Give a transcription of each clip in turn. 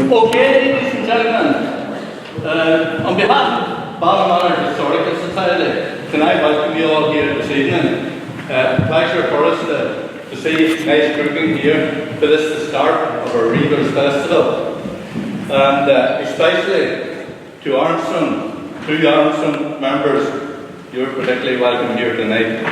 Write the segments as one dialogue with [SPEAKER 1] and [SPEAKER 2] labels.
[SPEAKER 1] Okay, ladies and gentlemen, on behalf of Ballinamallard Historical Society, can I welcome you all here this evening. Pleasure for us to see nice grouping here for this, the start of our Readers Festival. And especially to Armstrong, two Armstrong members, you're particularly welcome here tonight.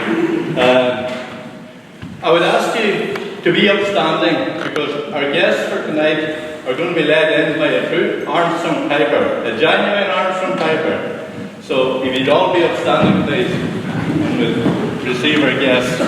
[SPEAKER 1] I would ask you to be upstanding because our guests for tonight are going to be led in by a true Armstrong piper, a genuine Armstrong piper. So if you'd all be upstanding, please, and we'll receive our guests.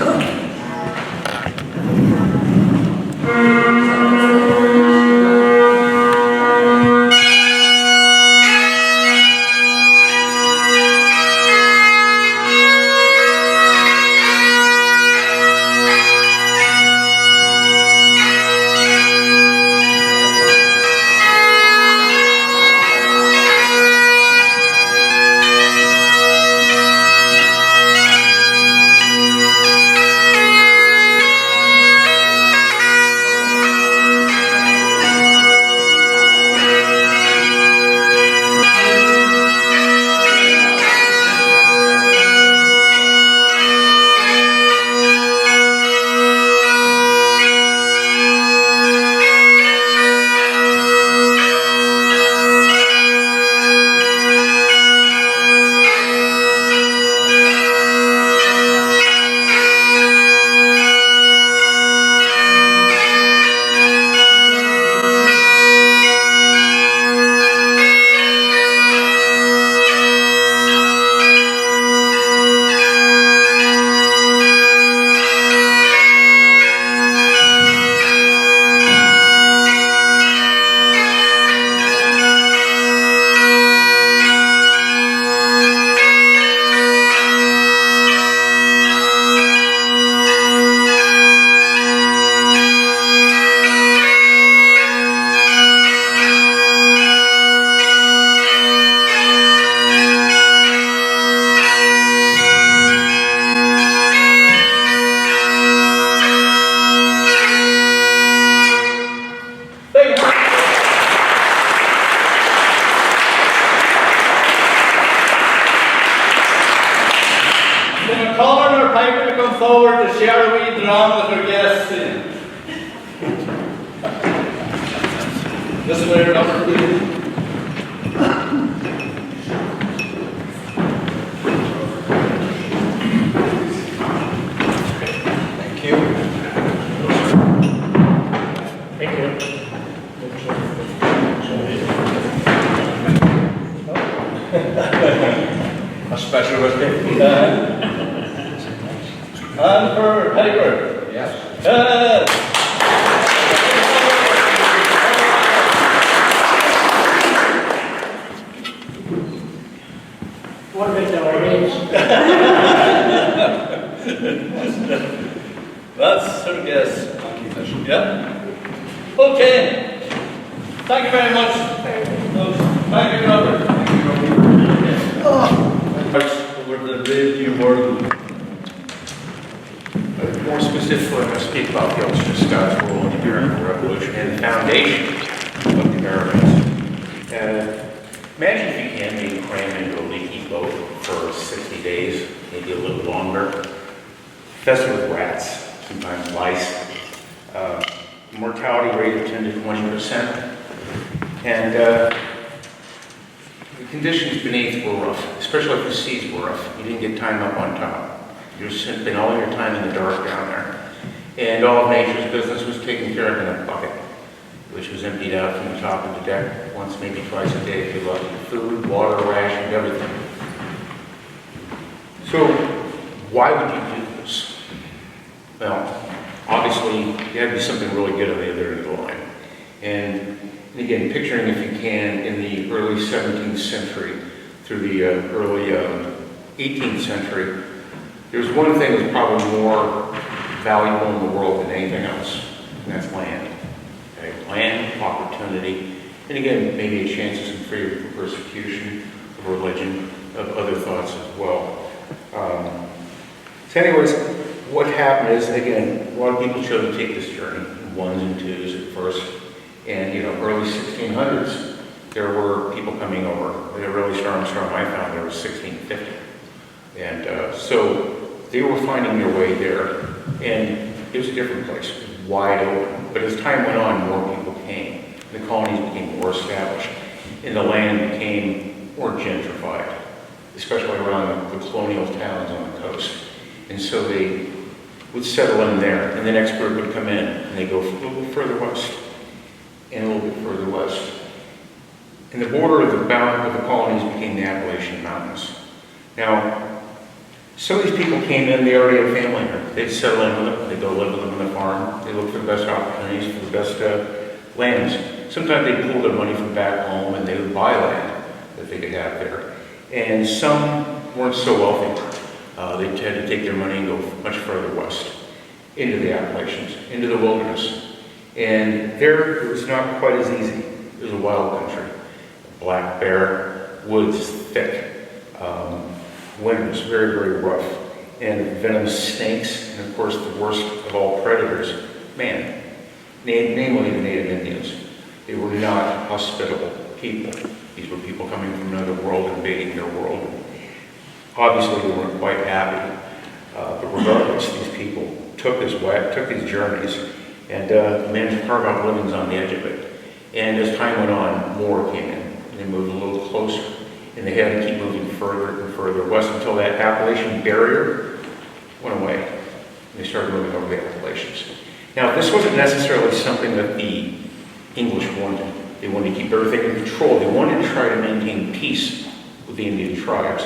[SPEAKER 1] That's our guess. Yeah? Okay. Thank you very much. Thank you, Robert. Over the brave new world.
[SPEAKER 2] More specifically, I'm going to speak about the Ulster Scots role in the American Revolution and the foundation of the Americans. Imagine if you can maybe cram into a leaky boat for 60 days, maybe a little longer, infested with rats, sometimes lice, mortality rate of 10 to 20%, and the conditions beneath were rough, especially if the seas were rough. You didn't get time up on top. You spent all your time in the dark down there. And all of nature's business was taken care of in a bucket, which was emptied out from the top of the deck once, maybe twice a day if you loved food, water, ration, everything. So why would you do this? Well, obviously, there had to be something really good on the other end of the line. And again, picturing, if you can, in the early 17th century through the early 18th century, there's one thing that's probably more valuable in the world than anything else, and that's land. Okay? Land, opportunity, and again, maybe a chance of some freedom from persecution, of religion, of other thoughts as well. So anyways, what happened is, again, a lot of people chose to take this journey in ones and twos at first, And, early 1600s, there were people coming over. The earliest Armstrong I found there was 1650. And so they were finding their way there. And it was a different place, it was wide open. But as time went on, more people came. The colonies became more established. And the land became more gentrified, especially around the colonial towns on the coast. And so they would settle in there, and the next group would come in, and they'd go a little bit further west, and a little bit further west. And the border of the boundary of the colonies became the Appalachian Mountains. Now, some of these people came in, they already had family here. They'd settle in with them, they'd go live with them on the farm, they look for the best opportunities, for the best lands. Sometimes they'd pull their money from back home, and they would buy land that they could have there. And some weren't so wealthy. They tend to take their money and go much further west, into the Appalachians, into the wilderness. And there, it was not quite as easy. It was a wild country. Black bear, woods thick, winters very, very rough, and venomous snakes, and of course the worst of all predators, man, namely the Native Indians. They were not hospitable people. These were people coming from another world, invading their world. Obviously, they weren't quite happy, but regardless, these people took these journeys and managed to carve out livings on the edge of it. And as time went on, more came in, and they moved a little closer, and they had to keep moving further and further west until that Appalachian barrier went away, and they started moving over the Appalachians. Now, this wasn't necessarily something that the English wanted. They wanted to keep everything in control. They wanted to try to maintain peace with the Indian tribes.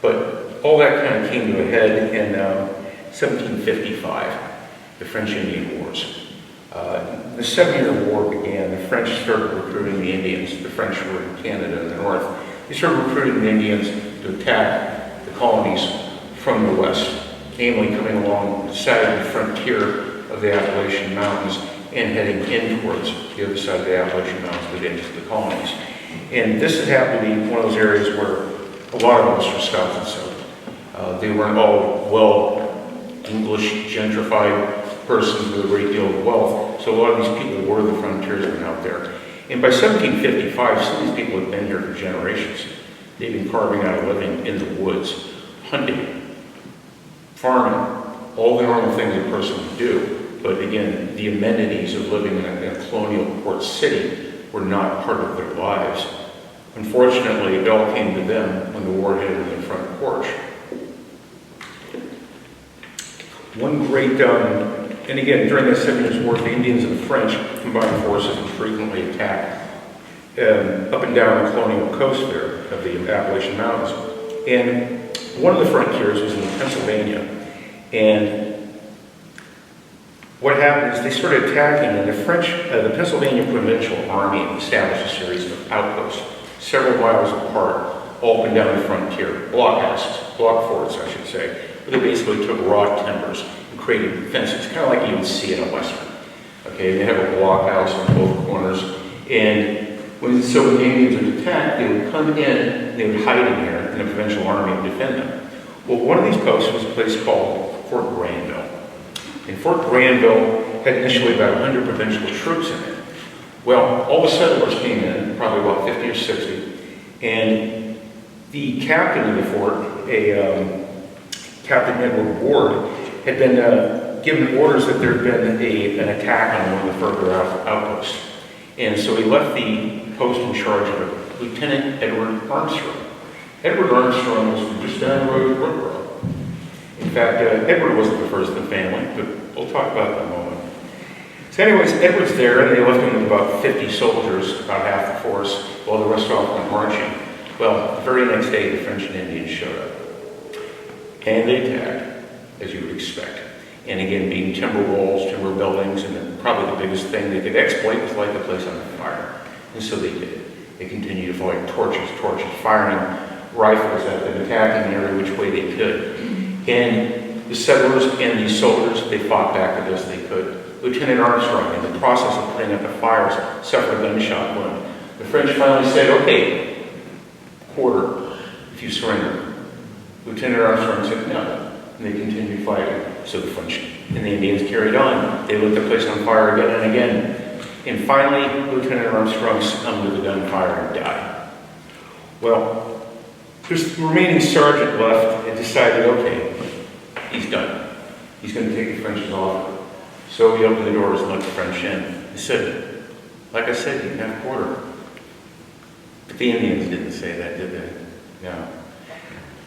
[SPEAKER 2] But all that kind of came to a head in 1755, the French-Indian Wars. The 7-Year War began. The French started recruiting the Indians. The French were in Canada in the north. They started recruiting the Indians to attack the colonies from the west, namely coming along the side of the frontier of the Appalachian Mountains and heading in towards the other side of the Appalachian Mountains to get into the colonies. And this had happened to be one of those areas where a lot of us were Scots and South. They weren't all English gentrified persons with a great deal of wealth, so a lot of these people were the frontiersmen out there. And by 1755, some of these people had been here for generations. They'd been carving out a living in the woods, hunting, farming, all the normal things a person would do. But again, the amenities of living in a colonial port city were not part of their lives. Unfortunately, it all came to them when the war hit in the front porch. One great, and again, during the 7 Years' War, the Indians and the French combined forces and frequently attacked up and down the colonial coast there of the Appalachian Mountains. And one of the frontiers was in Pennsylvania. And what happened is they started attacking, and the Pennsylvania Provincial Army established a series of outposts, several miles apart, all up and down the frontier, block forts, I should say. They basically took raw timbers and created fences, kind of like you would see in a Western. Okay, they have a blockhouse on both corners, and when the Indians would attack, they would come in, and they would hide in here, and the provincial army would defend them. Well, one of these posts was a place called Fort Granville. And Fort Granville had initially about 100 provincial troops in it. Well, all the settlers came in, probably about 50 or 60, and the captain of the fort, Captain Edward Ward, had been given orders that there had been an attack on one of the further outposts. And so he left the post in charge of Lieutenant Edward Armstrong. Edward Armstrong was from just down the road in Brookborough. In fact, Edward wasn't the first in the family, but we'll talk about that in a moment. So anyways, Edward's there, and they left him with about 50 soldiers, about half the force, while the rest off went marching. Well, the very next day, the French and Indians showed up. And they attacked, as you would expect. And again, being timber walls, timber buildings, and then probably the biggest thing they could exploit was light the place on fire. And so they did. They continued to fire torches, firing rifles at them, attacking in every which way they could. And the settlers and these soldiers, they fought back the best they could. Lieutenant Armstrong, in the process of putting out the fires, suffered a gunshot wound. The French finally said, okay, quarter, if you surrender. Lieutenant Armstrong said no, and they continued fighting. So the French and the Indians carried on. They lit the place on fire again and again. And finally, Lieutenant Armstrong succumbed to the gunfire and died. Well, there's the remaining sergeant left and decided, okay, he's done. He's going to take the French's offer. So he opened the doors and let the French in. He said, like I said, you can have quarter. But the Indians didn't say that, did they? No.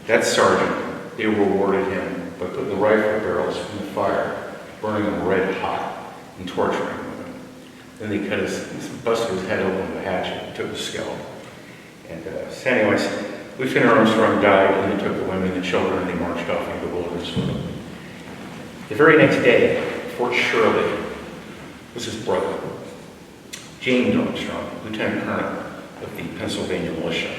[SPEAKER 2] That sergeant, they rewarded him by putting the rifle barrels in the fire, burning them red hot, and torturing him. Then they busted his head open with a hatchet and took his scalp. And so anyways, Lieutenant Armstrong died, and they took the women and the children, and they marched off into the wilderness with them. The very next day, Fort Shirley was his brother, James Armstrong, Lieutenant Colonel of the Pennsylvania Militia.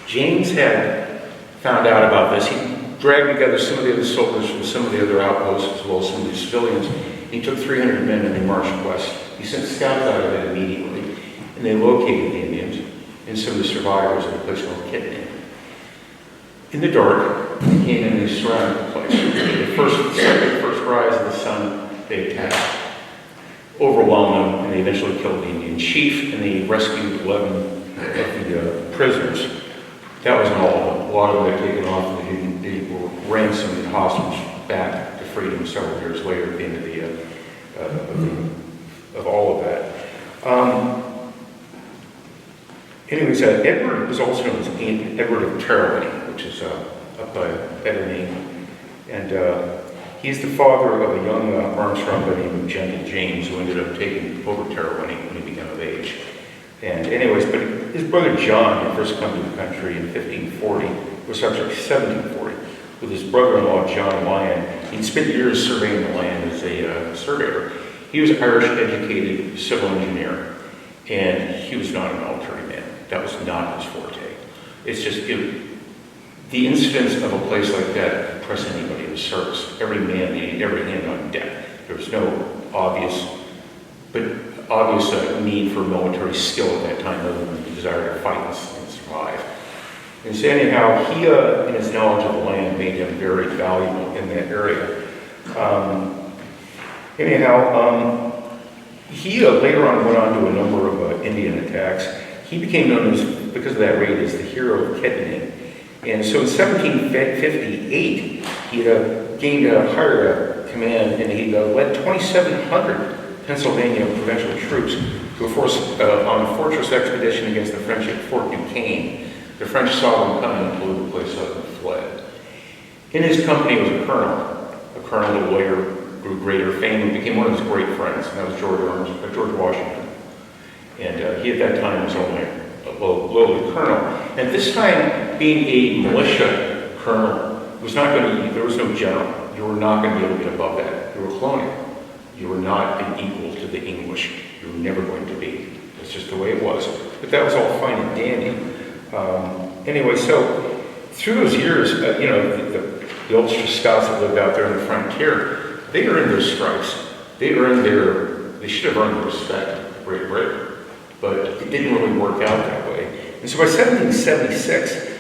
[SPEAKER 2] James had found out about this. He dragged together some of the other soldiers from some of the other outposts, as well as some of the civilians. He took 300 men and they marched west. He sent scouts out of it immediately, and they located the Indians and some of the survivors at a place called Kitney. In the dark, they came in and they surrounded the place. The first rise of the sun, they attacked, overwhelmed them, and they eventually killed the Indian chief, and they rescued 11 of the prisoners. That wasn't all of them. A lot of them got taken off, and they were ransomed and hostage back to freedom several years later at the end of all of that. Anyways, Edward was also known as Edward of Terrelany, which is up by Ebony, and he's the father of a young Armstrong by the name of Gentle James, who ended up taking over Terrelany when he became of age. And anyways, but his brother John had first come to the country in 1540, or sorry, 1740, with his brother-in-law John Lyon. He'd spent years surveying the land as a surveyor. He was an Irish-educated civil engineer, and he was not a military man. That was not his forte. It's just, the incidents of a place like that could press anybody to service. Every man needed every hand on deck. There was no obvious need for military skill at that time other than the desire to fight and survive. And so anyhow, he, in his knowledge of the land, made him very valuable in that area. He later on went on to a number of Indian attacks. He became known as, because of that raid, as the hero of Kitney. And so in 1758, he hired a command, and he led 2,700 Pennsylvania provincial troops to on a fortress expedition against the French at Fort Duquesne. The French saw them coming and blew the place up and fled. In his company was a colonel who later grew greater fame and became one of his great friends, and that was George Washington. And he at that time was only a lowly colonel. And this time, being a militia colonel there was no general. You were not going to be able to get above that. You were colonial. You were not an equal to the English. You were never going to be. That's just the way it was. But that was all fine and dandy. Anyway, so through those years, the Ulster Scots that lived out there on the frontier, they earned their stripes. They should have earned the respect of Great Britain. But it didn't really work out that way. And so by 1776,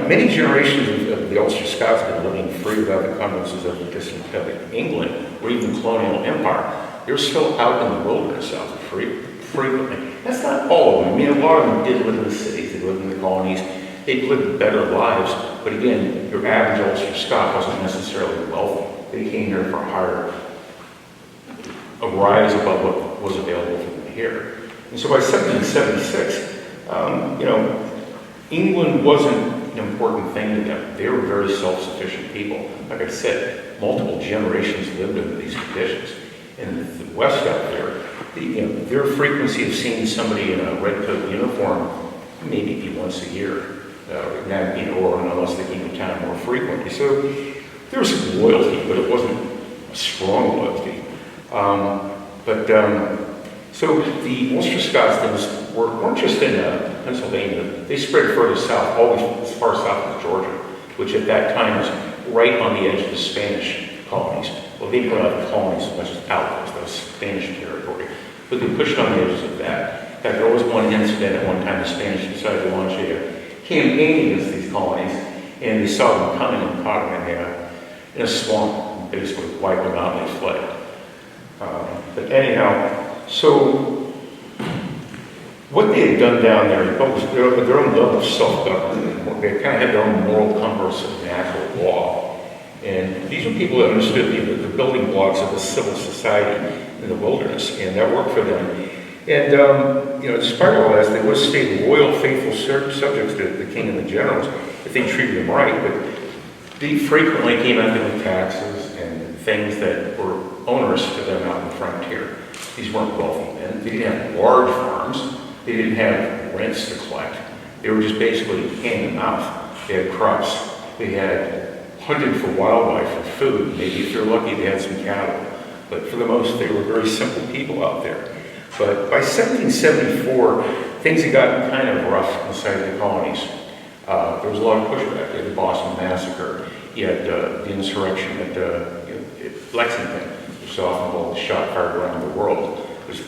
[SPEAKER 2] many generations of the Ulster Scots had been living free without the conveniences of England or even the colonial empire. They were still out in the wilderness out frequently. That's not all of them. I mean, a lot of them did live in the cities. They lived in the colonies. They lived better lives. But again, your average Ulster Scot wasn't necessarily wealthy. They came here for a rise above what was available for them here. And so by 1776, England wasn't an important thing to them. They were very self-sufficient people. Like I said, multiple generations lived under these conditions. In the West out there, their frequency of seeing somebody in a red coat uniform maybe be once a year, or unless they came to town more frequently. So there was some loyalty, but it wasn't a strong loyalty. So the Ulster Scots weren't just in Pennsylvania. They spread further south, always as far south as Georgia, which at that time was right on the edge of the Spanish colonies. Well, they put out the colonies as much as outposts, that was Spanish territory. But they pushed on the edges of that. In fact, there was one incident at one time the Spanish decided to launch a campaign against these colonies, and they saw them coming and caught them in a swamp, and basically wiped them out and they fled. But anyhow, So what they had done down there, they built their own level of self-government. They kind of had their own moral compass of natural law. And these were people that understood the building blocks of a civil society in the wilderness, and that worked for them. And, despite all that, they would stay loyal, faithful subjects to the king and the generals if they treated them right. But they frequently came at them with taxes and things that were onerous to them out in the frontier. These weren't wealthy men. They didn't have large farms. They didn't have rents to collect. They were just basically hand to mouth. They had crops. They had hunted for wildlife for food. Maybe if they're lucky, they had some cattle. But for the most, they were very simple people out there. But by 1774, things had gotten kind of rough inside the colonies. There was a lot of pushback. You had the Boston Massacre. You had the insurrection at Lexington, which is often called the shot fired around the world, which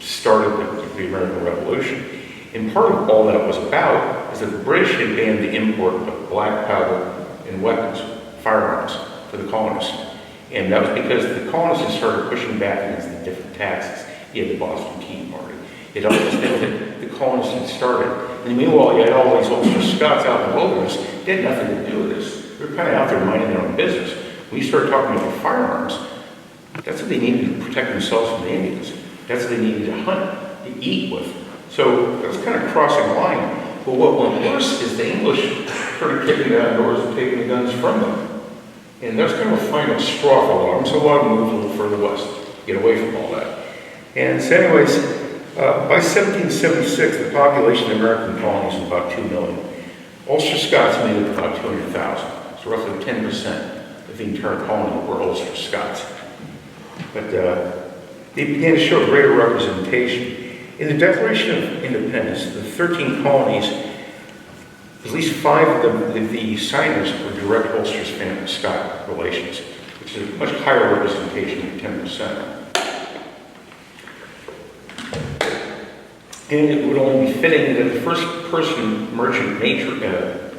[SPEAKER 2] started the American Revolution. And part of all that was about is that the British had banned the import of black powder and weapons, firearms, for the colonists. And that was because the colonists had started pushing back against the different taxes. You had the Boston Tea Party. It all just that the colonists had started. And meanwhile, you had all these Ulster Scots out in the wilderness. They had nothing to do with this. They were kind of out there minding their own business. When you start talking about the firearms, that's what they needed to protect themselves from the Indians. That's what they needed to hunt, to eat with. So that was kind of crossing the line. But what went worse is the English started kicking down doors and taking the guns from them. And that's kind of a final straw for a lot of them. So a lot of them moved a little further west, get away from all that. And so anyways, by 1776, the population of the American colonies was about 2 million. Ulster Scots made up about 200,000. So roughly 10% of the entire colony were Ulster Scots. But they began to show greater representation. In the Declaration of Independence, the 13 colonies, at least 5 of the signers were direct Ulster Scot relations, which is a much higher representation than 10%. And it would only be fitting that the first person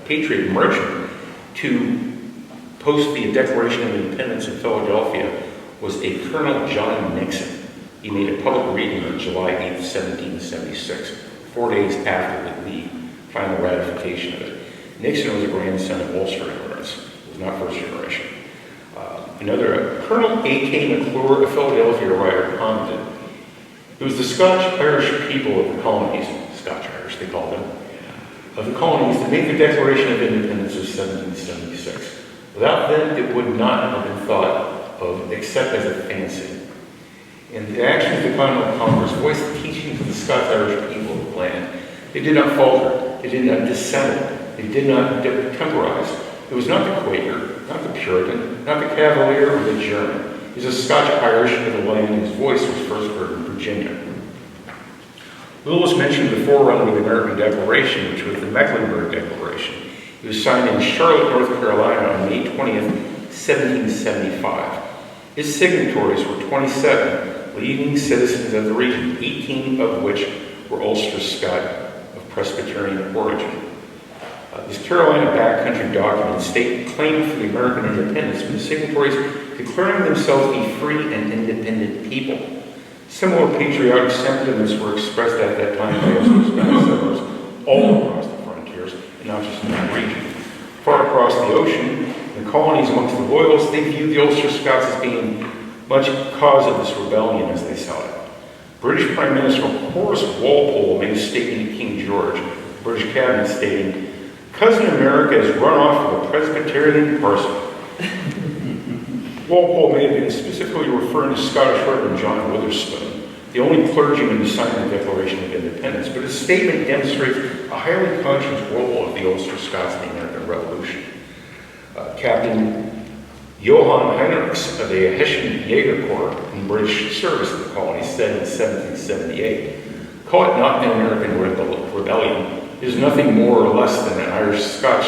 [SPEAKER 2] patriot merchant to post the Declaration of Independence in Philadelphia was a Colonel John Nixon. He made a public reading on July 8, 1776, 4 days after the final ratification of it. Nixon was a grandson of Ulster immigrants. He was not first generation. Colonel A.K. McClure of Philadelphia writer commented, it was the Scotch-Irish people of the colonies, Scotch-Irish they called them, of the colonies that made the Declaration of Independence of 1776. Without them, it would not have been thought of except as a fancy. And the actions of the Continental Congress voiced the teachings of the Scots-Irish people of the land. They did not falter. They did not dissemble. They did not temporize. It was not the Quaker, not the Puritan, not the Cavalier, or the German. It was a Scotch-Irish of the land whose voice was first heard in Virginia. Little was mentioned the forerunner of the American Declaration, which was the Mecklenburg Declaration. It was signed in Charlotte, North Carolina on May 20th, 1775. Its signatories were 27 leading citizens of the region, 18 of which were Ulster Scot of Presbyterian origin. These Carolina backcountry documents state claim for the American independence, with the signatories declaring themselves a free and independent people. Similar patriotic sentiments were expressed at that time by Ulster Scot settlers all across the frontiers, and not just in that region. Far across the ocean, in the colonies amongst the Loyalists, they viewed the Ulster Scots as being much cause of this rebellion, as they saw it. British Prime Minister Horace Walpole made a statement to King George, the British cabinet, stating, "Cousin America has run off with a Presbyterian parson." Walpole may have been specifically referring to Scottish Reverend John Witherspoon, the only clergyman to sign the Declaration of Independence, but his statement demonstrates a highly conscious role of the Ulster Scots in the American Revolution. Captain Johann Heinrichs of the Hessian Jaeger Corps in British service in the colonies said in 1778, "Call it not an American rebellion. It is nothing more or less than an Irish-Scotch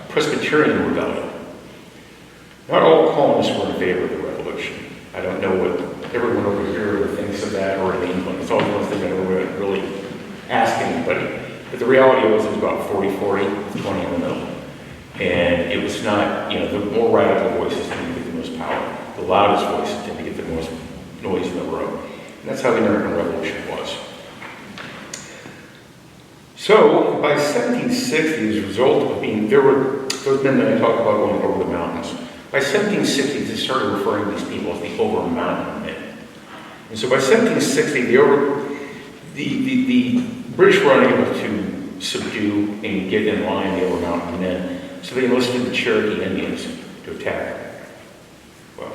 [SPEAKER 2] Presbyterian rebellion." Not all colonists were in favor of the revolution. I don't know what everyone over here thinks of that, or in England. It's always one thing that everyone would really ask anybody. But the reality was it was about 40-40, 20 in the middle. And it was not, the more radical voices tend to get the most power. The loudest voices tend to get the most noise in the room. And that's how the American Revolution was. So, by 1760, as a result of being, there were those men that I talked about going over the mountains. By 1760, they started referring to these people as the over mountain men. And so by 1760, the British were unable to subdue and get in line the over mountain men, so they enlisted the Cherokee Indians to attack them. Well,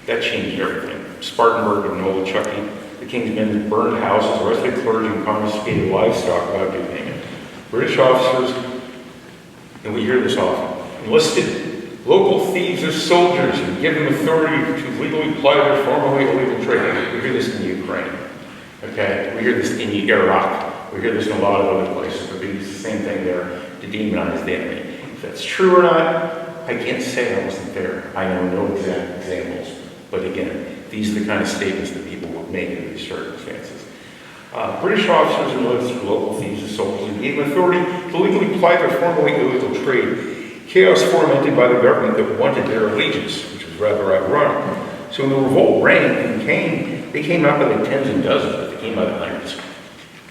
[SPEAKER 2] that changed everything. Spartanburg and Nolechucky, the king's men burned houses, arrested clergy, and confiscated livestock without doing it. British officers, and we hear this often, enlisted local thieves as soldiers and give them authority to legally ply their formerly illegal trade. We hear this in Ukraine. Okay? We hear this in Iraq. We hear this in a lot of other places, but we use the same thing there to demonize the enemy. If that's true or not, I can't say I wasn't there. I know no exact examples. But again, these are the kind of statements that people would make in these circumstances. British officers enlisted local thieves as soldiers and gave them authority to legally ply their formerly illegal trade. Chaos fomented by the government that wanted their allegiance, which was rather ironic. So when the revolt rang and came, they came out by the tens and dozens, but they came by the hundreds.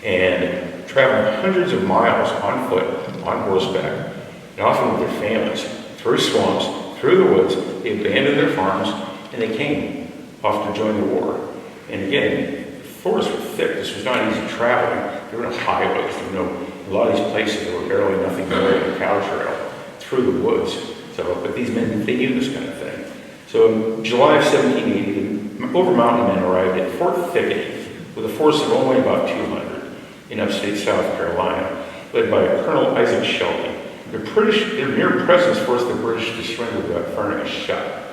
[SPEAKER 2] And traveling hundreds of miles on foot, on horseback, and often with their families, through swamps, through the woods, they abandoned their farms, and they came off to join the war. And again, the forests were thick. This was not easy traveling. There were no highways. There were a lot of these places, there were barely nothing more than a cow trail through the woods. So, but these men, they knew this kind of thing. So in July of 1780, the over mountain men arrived at Fort Thicket with a force of only about 200 in upstate South Carolina, led by Colonel Isaac Shelby. Their mere presence forced the British to surrender without firing a shot.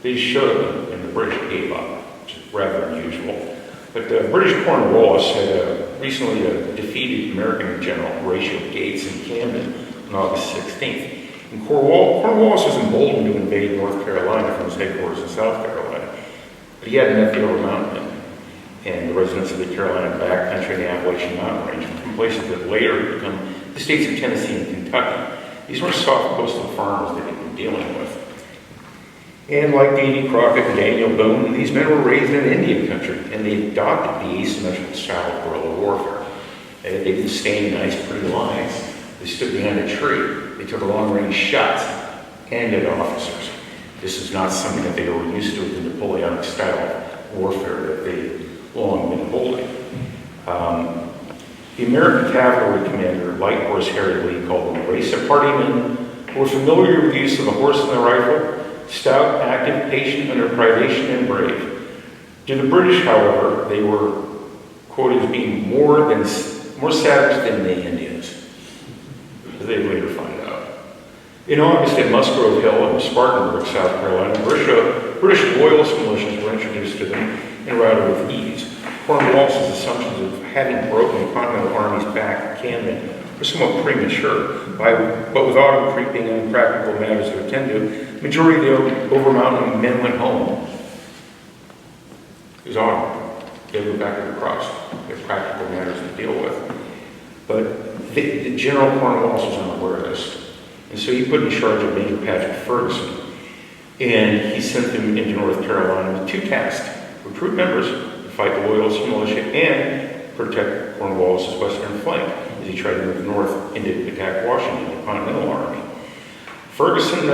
[SPEAKER 2] They showed up and the British gave up, which is rather unusual. But British Cornwallis had recently defeated American General Horatio Gates in Camden on August 16th. And Cornwallis was emboldened to invade North Carolina from his headquarters in South Carolina. But he hadn't met the over mountain men and the residents of the Carolina backcountry and the Appalachian Mountain Range from places that later would become the states of Tennessee and Kentucky. These were soft coastal farmers that he'd been dealing with. And like Davy Crockett and Daniel Boone, these men were raised in Indian country, and they adopted the asymmetrical style of guerrilla warfare. They didn't stand in nice, pretty lines. They stood behind a tree. They took long-range shots and at officers. This is not something that they were used to with the Napoleonic style of warfare that they'd long been holding. The American cavalry commander, Light Horse Harry Lee, called them a race of party men who were familiar with the use of the horse and the rifle, stout, active, patient under privation, and brave. To the British, however, they were quoted as being more savage than the Indians, as they later find out. In August at Musgrove Hill in Spartanburg, South Carolina, British loyalist militias were introduced to them and routed with ease. Cornwallis's assumptions of having broken the Continental Army's back in Camden were somewhat premature, but with autumn creeping and practical matters to attend to, the majority of the over mountain men went home. It was autumn. They went back to the crops. They had practical matters to deal with. But the General Cornwallis was unaware of this. And so he put in charge of Major Patrick Ferguson. And he sent them into North Carolina with two tasks: recruit members to fight the Loyalist militia and protect Cornwallis' western flank as he tried to move north into attack Washington, the Continental Army. Ferguson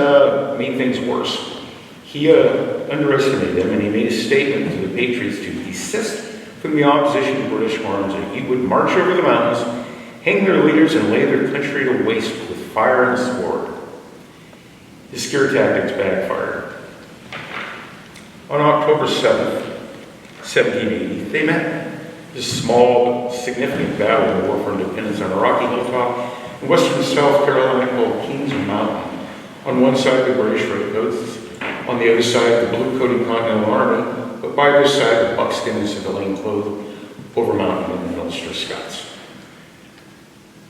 [SPEAKER 2] made things worse. He underestimated them, and he made a statement to the Patriots to desist from the opposition to British arms, and he would march over the mountains, hang their leaders, and lay their country to waste with fire and sword. His scare tactics backfired. On October 7th, 1780, they met. This small but significant battle in the war for independence on a rocky hilltop in western South Carolina called Kings Mountain. On one side, the British redcoats, on the other side, the blue-coated Continental Army, but by their side, the buckskin and civilian-clothed over mountain men and Ulster Scots,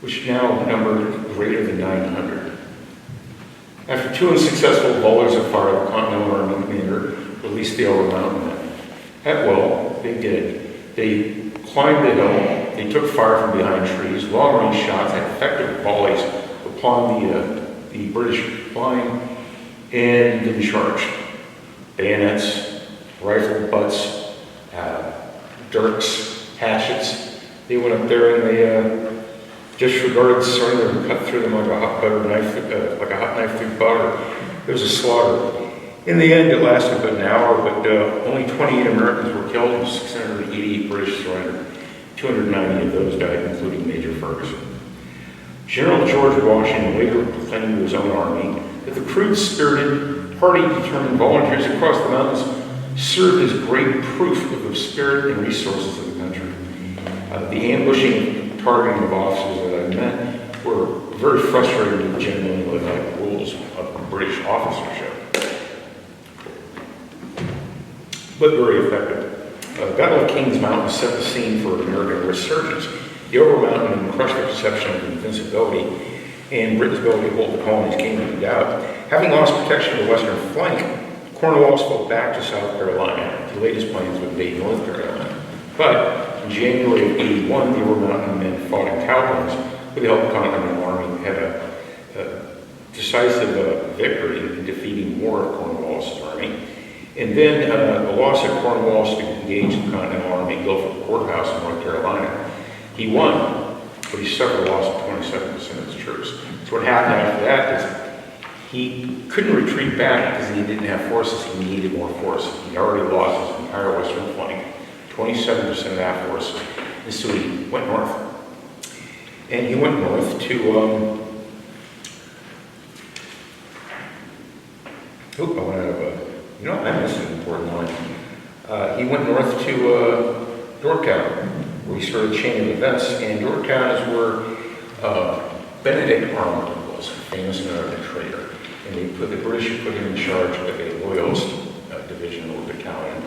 [SPEAKER 2] which now numbered greater than 900. After two unsuccessful volleys of fire, the Continental Army commander released the over mountain men. At will, they did. They climbed the hill, they took fire from behind trees, long-range shots had effective volleys upon the British line, and then charged. Bayonets, rifle butts, dirks, hatchets. They went up there and they disregarded the surrender and cut through them like a hot knife through butter. It was a slaughter. In the end, it lasted about an hour, but only 28 Americans were killed and 688 British surrendered. 290 of those died, including Major Ferguson. General George Washington later proclaimed to his own army that the crude, spirited, hardy, determined volunteers across the mountains served as great proof of the spirit and resources of the country. The ambushing and targeting of officers that I met were very frustrating to genuinely like rules of British officership, but very effective. The Battle of Kings Mountain set the scene for American resurgence. The overmountain crushed the perception of invincibility, and Britain's ability to hold the colonies came into doubt. Having lost protection of the western flank, Cornwallis fell back to South Carolina. He laid his plans to invade North Carolina. But in January of '81, the overmountain men fought in Cowpens with the help of the Continental Army, had a decisive victory in defeating more of Cornwallis' army. And then the loss of Cornwallis to engage the Continental Army in Guilford Courthouse in North Carolina. He won, but he suffered a loss of 27% of his troops. So what happened after that is he couldn't retreat back because he didn't have forces. He needed more force. He already lost his entire western flank, 27% of that force. And so he went north. And he went north to, I missed an important line. He went north to Yorktown, where he started a chain of events, and Yorktown is where Benedict Arnold was, a famous American traitor. And the British put him in charge of a loyalist division or battalion,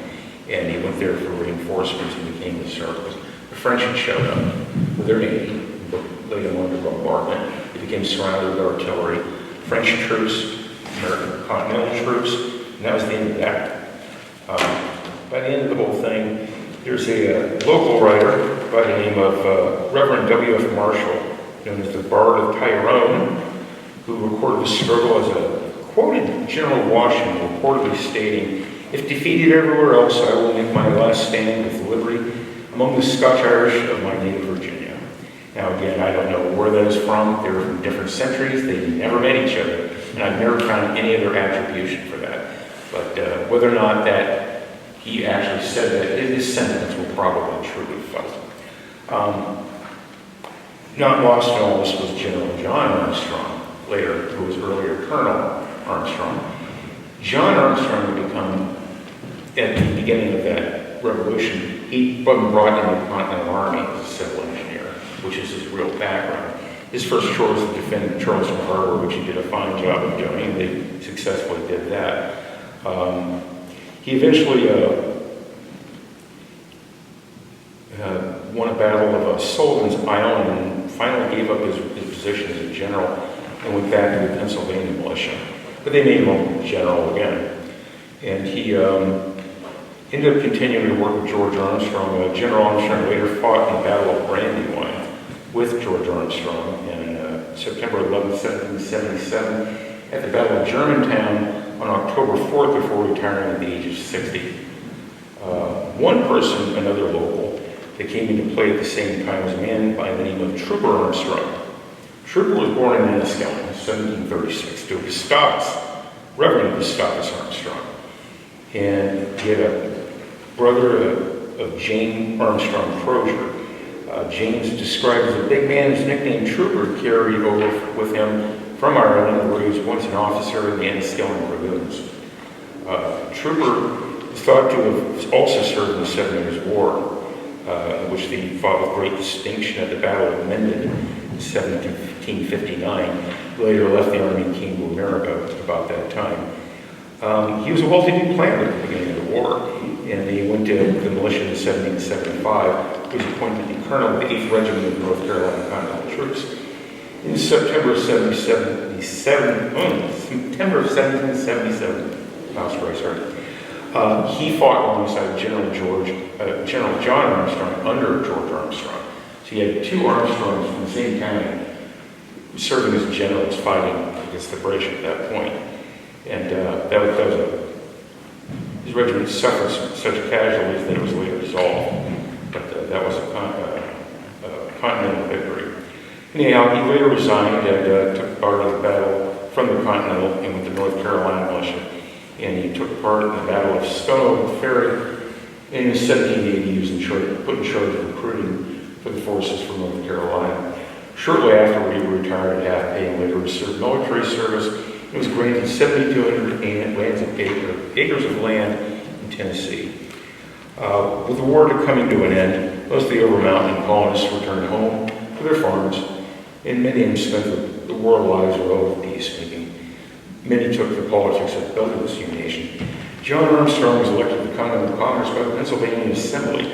[SPEAKER 2] and he went there for reinforcements and became the sergeant. The French had showed up with their navy, laid him under bombardment. He became surrounded with artillery, French troops, American Continental troops, and that was the end of that. By the end of the whole thing, there's a local writer by the name of Reverend W.F. Marshall, known as the Bard of Tyrone, who recorded the struggle as a quoted General Washington reportedly stating, "If defeated everywhere else, I will make my last stand with liberty among the Scotch-Irish of my native Virginia." Now again, I don't know where that is from. They're from different centuries. They never met each other, and I've never found any other attribution for that. But whether or not that he actually said that, his sentiments were probably truly felt. Not lost in all this was General John Armstrong, later, who was earlier Colonel Armstrong. John Armstrong had become, at the beginning of that revolution, he wasn't brought into the Continental Army as a civil engineer, which is his real background. His first chore was to defend Charleston Harbor, which he did a fine job of doing, and they successfully did that. He eventually won a battle of Sullivan's Island and finally gave up his position as a general and went back to the Pennsylvania militia. But they made him a general again. And he ended up continuing to work with George Armstrong. General Armstrong later fought in the Battle of Brandywine with George Armstrong in September 11, 1777, at the Battle of Germantown on October 4th before retiring at the age of 60. One person, another local, that came into play at the same time was a man by the name of Trooper Armstrong. Trooper was born in Enniskillen in 1736 to Gustavus, Reverend Gustavus Armstrong. And he had a brother of James Armstrong Crozier. James is described as a big man whose nickname Trooper carried over with him from Ireland, where he was once an officer in the Enniskillen Dragoons. Trooper is thought to have also served in the 7 Years' War, in which he fought with great distinction at the Battle of Menden in 1759. Later left the army and came to America about that time. He was a well-to-do planter at the beginning of the war, and he went to the militia in 1775. He was appointed the colonel of the 8th Regiment of North Carolina Continental Troops. In September of 1777, he fought alongside General John Armstrong under George Armstrong. So he had two Armstrongs from the same county serving as generals fighting against the British at that point. And his regiment suffered such casualties that it was later dissolved. that was a Continental victory. Anyhow, he later resigned and took part in the battle from the Continental and with the North Carolina militia. And he took part in the Battle of Stono Ferry. And in 1780, he was put in charge of recruiting for the forces from North Carolina. Shortly afterward, he retired at half pay and later served military service. He was granted 7,200 acres of land in Tennessee. With the war coming to an end, most of the over-mountain colonists returned home to their farms, and many of them spent the war lives of peacemaking. Many took the politics of building this new nation. John Armstrong was elected to the Continental Congress by the Pennsylvania Assembly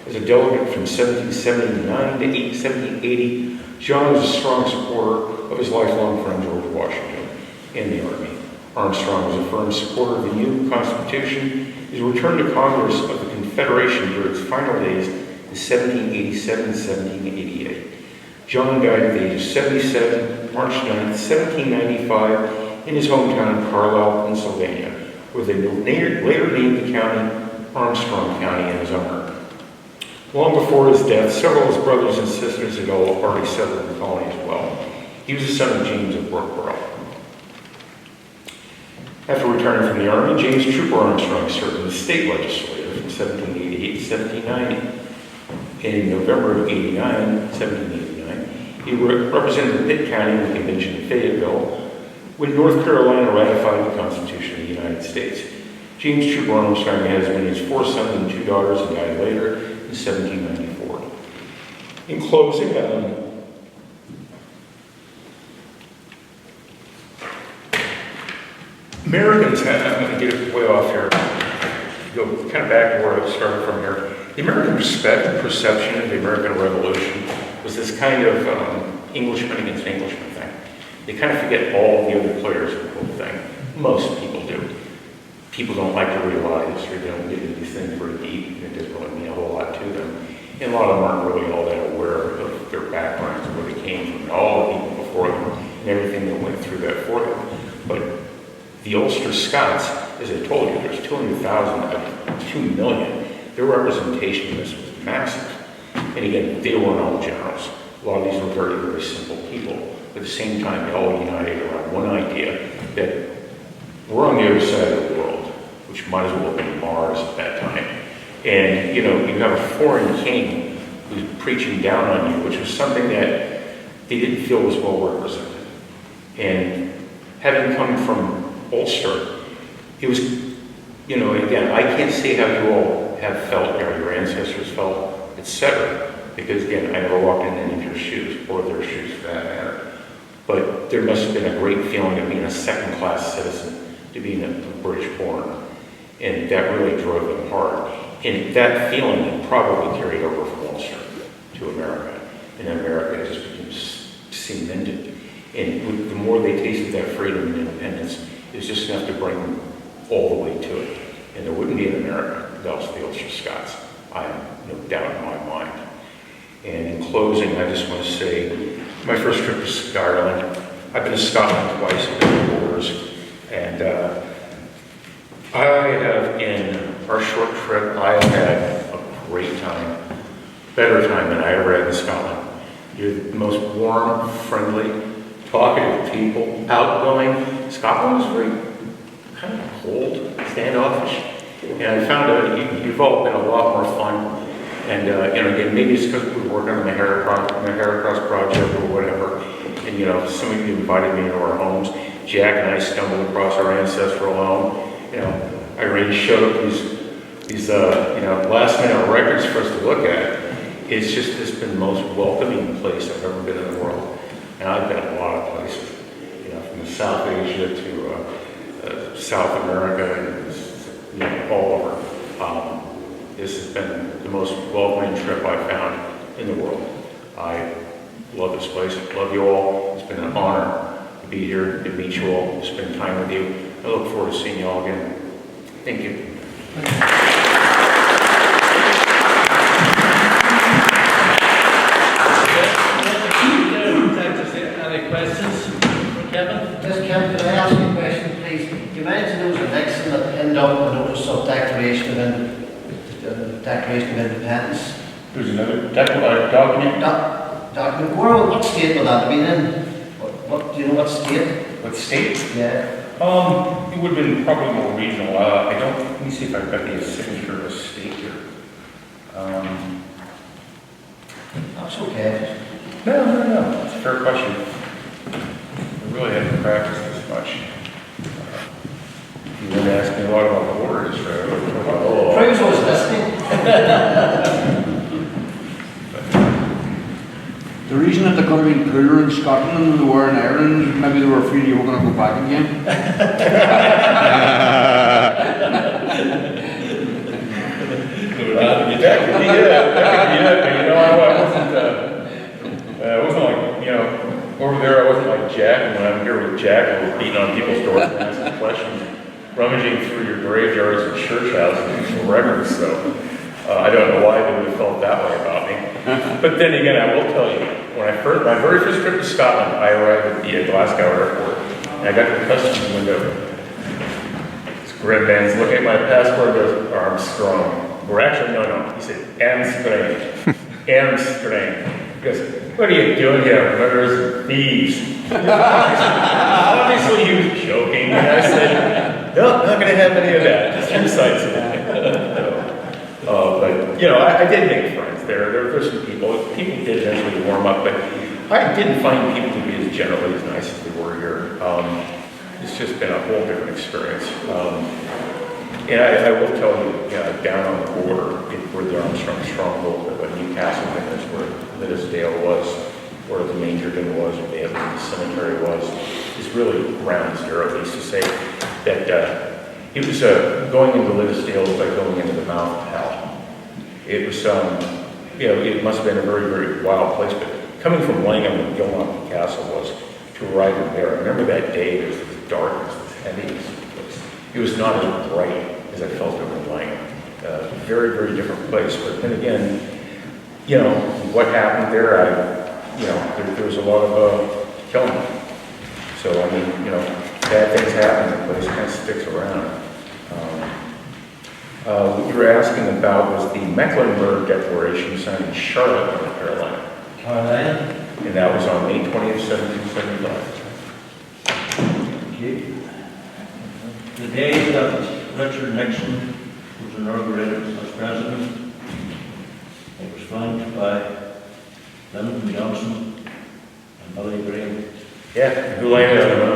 [SPEAKER 2] as a delegate from 1779 to 1780. John was a strong supporter of his lifelong friend George Washington and the Army. Armstrong was a firm supporter of the new Constitution. His return to Congress of the Confederation during its final days in 1787 and 1788. John died at the age of 77, March 9, 1795, in his hometown of Carlisle, Pennsylvania, where they later named the county Armstrong County in his honor. Long before his death, several of his brothers and sisters had all already settled in the colony as well. He was the son of James of Brookborough. After returning from the Army, James Trooper Armstrong served in the state legislature from 1788 to 1790. And in November of 1789, he represented Pitt County in the Convention of Fayetteville when North Carolina ratified the Constitution of the United States. James Trooper Armstrong has been his 4 sons and 2 daughters and died later in 1794. In closing, Americans have, I'm going to get way off here, go kind of back to where I started from here. The American perception of the American Revolution was this kind of Englishman against Englishman thing. They kind of forget all the other players of the whole thing. Most people do. People don't like to read history. They don't get into these things very deep, and it doesn't really mean a whole lot to them. And a lot of them aren't really all that aware of their backgrounds, where they came from, and all the people before them, and everything that went through that for them. But the Ulster Scots, as I told you, there's 200,000 out of 2 million. Their representation of this was massive. And again, they weren't all generals. A lot of these were very, very simple people. But at the same time, they all united around one idea that we're on the other side of the world, which might as well have been Mars at that time. And, you have a foreign king who's preaching down on you, which was something that they didn't feel was well represented. And having come from Ulster, it was, again, I can't say how you all have felt, or your ancestors felt, etc. Because, again, I never walked in any of your shoes, or their shoes for that matter. But there must have been a great feeling of being a second-class citizen, to being a British-born. And that really drove them hard. And that feeling probably carried over from Ulster to America. And America just became cemented. And the more they tasted that freedom and independence, it was just enough to bring them all the way to it. And there wouldn't be an America without the Ulster Scots. I have no doubt in my mind. And in closing, I just want to say, my first trip to Scotland, I've been to Scotland twice in different wars. And I have, in our short trip, I have had a great time, better time than I ever had in Scotland. You're the most warm, friendly, talkative people, outgoing. Scotland was very kind of cold, standoffish. And I found out you've all been a lot more fun. And, again, maybe it's because we were working on the Heracross project or whatever. And, some of you invited me into our homes. Jack and I stumbled across our ancestral home. Irene showed up these last-minute records for us to look at. It's been the most welcoming place I've ever been in the world. And I've been a lot of places, from South Asia to South America and all over. This has been the most welcoming trip I've found in the world. I love this place. Love you all. It's been an honor to be here, to meet you all, to spend time with you. I look forward to seeing you all again. Thank you.
[SPEAKER 1] Any questions for Kevin?
[SPEAKER 3] Yes, Kevin, can I ask you a question, please? You mentioned there was an Nixon that pinned up the notice of Declaration of Independence.
[SPEAKER 2] There's another document.
[SPEAKER 3] Document, what state will that have been in? What, do you know what state?
[SPEAKER 2] What state?
[SPEAKER 3] Yeah.
[SPEAKER 2] It would have been probably more regional. I don't, let me see if I've got the signature of a state here.
[SPEAKER 3] That's okay.
[SPEAKER 2] No. It's a fair question. I really haven't practiced this much. You wouldn't ask me a lot about the borders, right?
[SPEAKER 3] Proves I was listening.
[SPEAKER 4] The reason that they're going to be cooler in Scotland than they were in Ireland, maybe they were afraid you were going to go back again.
[SPEAKER 2] That could be it, but you know, I wasn't like, you know, over there I wasn't like Jack, and when I'm here with Jack, I was beating on people's doors and asking questions, rummaging through your graveyards and church houses for records, so I don't know why they would have felt that way about me. But then again, I will tell you, my very first trip to Scotland, I arrived at the Glasgow airport, and I got to the customs window. This grim man's looking at my passport and goes, Armstrong. Or actually, no, he said, Armstrong. Armstrong. He goes, what are you doing here, murderers and thieves? Obviously he was joking, and I said, no, not going to have any of that, just your sights. But, you know, I did make friends there. There were some people did eventually warm up, but I didn't find people to be as generally as nice as they were here. It's just been a whole different experience. And I will tell you, down on the border, where the Armstrong stronghold of Newcastle is, where Liddesdale was, where the Manger Den was, where the cemetery was, is really ground zero. They used to say that it was going into Liddesdale was like going into the mouth of hell. It was, it must have been a very, very wild place, but coming from Langham and Gilnockie Castle was to arrive in there. I remember that day, there was this darkness, this heaviness. It was not as bright as I felt over in Langham. Very, very different place. But then again, what happened there, there was a lot of killing. So, I mean, bad things happen, the place kind of sticks around. What you were asking about was the Mecklenburg Declaration signed in Charlotte, North Carolina. And that was on May 20th, 1775.
[SPEAKER 5] Okay. The day that Richard Nixon was inaugurated as president, it was flanked by Lyndon Johnson and Billy Graham.
[SPEAKER 2] Yeah, who landed on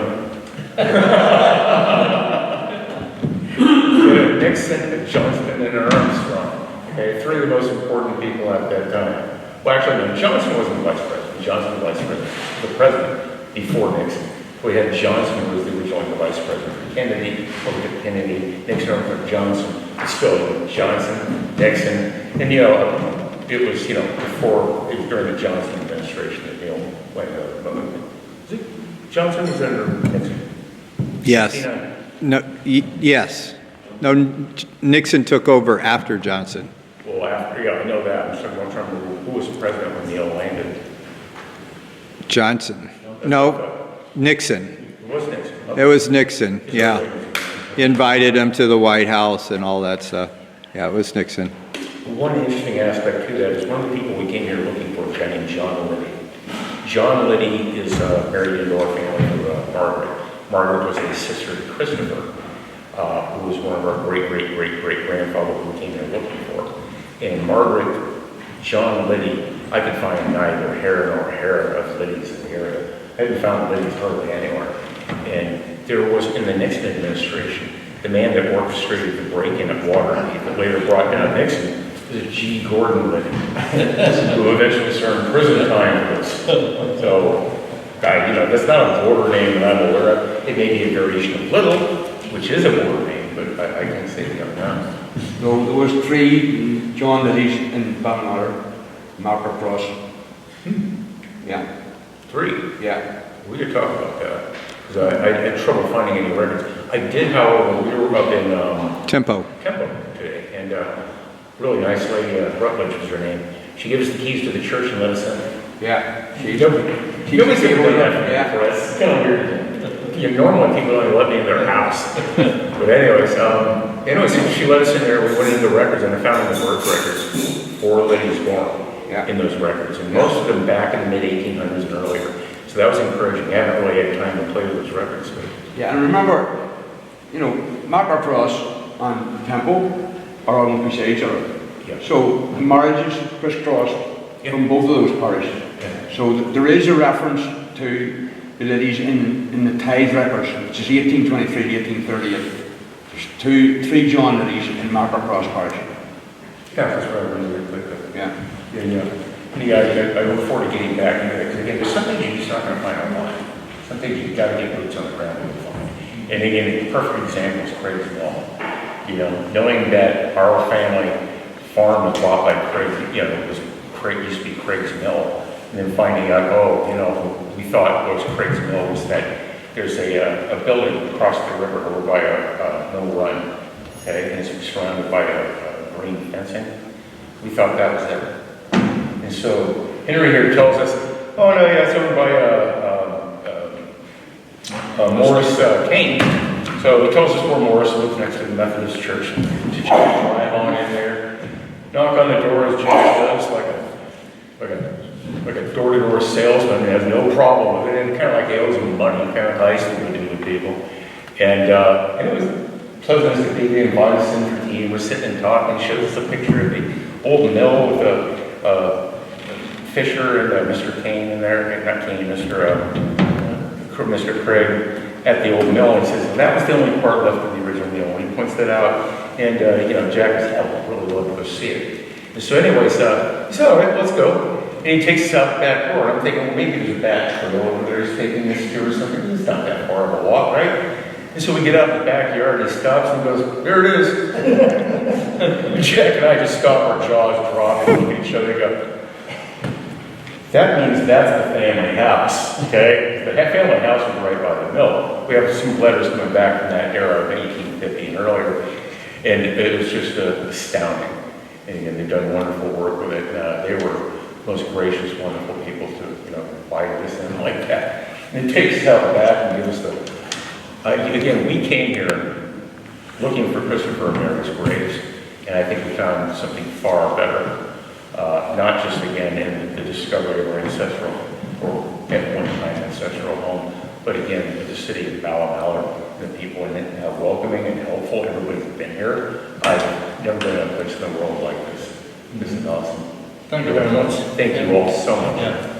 [SPEAKER 2] Nixon, Johnson, and Armstrong. Okay, three of the most important people at that time. Well, actually, no, Johnson wasn't vice president. Johnson was vice president. The president before Nixon. We had Johnson, who was originally the vice president. Kennedy, Nixon, Armstrong, Johnson. It's still Johnson, Nixon, and it was before it was during the Johnson administration that was it Johnson was under Nixon?
[SPEAKER 6] Yes.
[SPEAKER 2] 69.
[SPEAKER 6] No. Yes. No. Nixon took over after Johnson.
[SPEAKER 2] Well, after I know that. I'm trying to remember who was president when Neil landed.
[SPEAKER 6] Johnson. No. Nixon.
[SPEAKER 2] It was Nixon. Okay.
[SPEAKER 6] It was Nixon. Yeah. He invited him to the White House and all that stuff. Yeah, it was Nixon.
[SPEAKER 2] One interesting aspect to that is one of the people we came here looking for was a guy named John Liddy. John Liddy is married into our family to Margaret. Margaret was a sister to Christopher, who was one of our great-grandfather who we came here looking for. And Margaret, John Liddy, I could find neither hair nor hair of Liddy's in the area. I hadn't found Liddy's hardly anywhere. And there was, in the Nixon administration, the man that orchestrated the break-in at Watergate that later brought down Nixon was G. Gordon Liddy, who eventually served prison time for this. So, that's not a border name that I'm aware of. It may be a variation of Little, which is a border name, but I can't say the other now.
[SPEAKER 4] So there was three John Liddy's in Ballinamallard, Margaret Cross. Yeah.
[SPEAKER 2] Three?
[SPEAKER 4] Yeah.
[SPEAKER 2] We could talk about that, because I had trouble finding any records. I did, however, we were up in
[SPEAKER 6] Tempo.
[SPEAKER 2] today, and really nice lady, Rutledge was her name. She gave us the keys to the church and let us in.
[SPEAKER 4] Yeah.
[SPEAKER 2] Nobody's ever done that for me before. That's kind of weird. Normally people only let me in their house. But anyways, she let us in there. We went into the records, and I found in the birth records 4 before Liddy's born
[SPEAKER 4] Yeah.
[SPEAKER 2] in those records, and most of them back in the mid-1800s and earlier. So that was encouraging. I haven't really had time to play with those records. But
[SPEAKER 4] Yeah, and remember, you know, Macra Cross and Temple are almost beside each other.
[SPEAKER 2] Yeah.
[SPEAKER 4] So the marriages crisscrossed from both of those parishes.
[SPEAKER 2] Yeah.
[SPEAKER 4] So there is a reference to the ladies in the tithe records, which is 1823 to 1838. There's 3 John ladies in Macra Cross parish.
[SPEAKER 2] Yeah, that's what I really quick.
[SPEAKER 4] Yeah.
[SPEAKER 2] I look forward to getting back into it, because again, there's some things you're just not going to find online. Some things you've got to get boots on the ground to find. And again, a perfect example is Craig's Mill. You know, knowing that our family farm was bought by Craig, you know, it used to be Craig's Mill, and then finding out, oh, you know, we thought what was Craig's Mill was that there's a building across the river over by a mill run, okay, and it's surrounded by a green fencing. We thought that was it. And so Henry here tells us, oh no, yeah, it's over by Morris Kane. So he tells us where Morris lives, next to the Methodist Church. So you drive on in there, knock on the door as Jack does, like a door-to-door salesman, and has no problem with it, and kind of like he owes him money, kind of nice we do with people. And it was pleasant as could be. They invited us in for tea. We're sitting and talking. He shows us a picture of the old mill with a Fisher and Mr. Kane in there, not Kane, Mr. Craig at the old mill, and he says, well, that was the only part left of the original mill. And he points that out, and you know, Jack was really love to go see it. And so anyways, he said, all right, let's go. And he takes us out the back door. I'm thinking, well, maybe there's a back trail over there he's taking us to or something. It's not that far of a walk, right? And so we get out in the backyard, and he stops and goes, there it is. Jack and I just stop, our jaws drop, and look at each other and go, that means that's the family house, okay? The family house was right by the mill. We have some letters coming back from that era of 1850 and earlier, and it was just astounding. And again, they've done wonderful work with it. They were most gracious, wonderful people to, you know, invite us in like that. And it takes us out back and gives us the, again, we came here looking for Christopher and Mary's graves, and I think we found something far better. Not just, again, in the discovery of our ancestral, or at one time ancestral home, but again, the city of Ballinamallard, the people in it, how welcoming and helpful everybody's been here. I've never been in a place in the world like this. This is awesome.
[SPEAKER 1] Thank you very much.
[SPEAKER 2] Thank you all so much.
[SPEAKER 1] Yeah.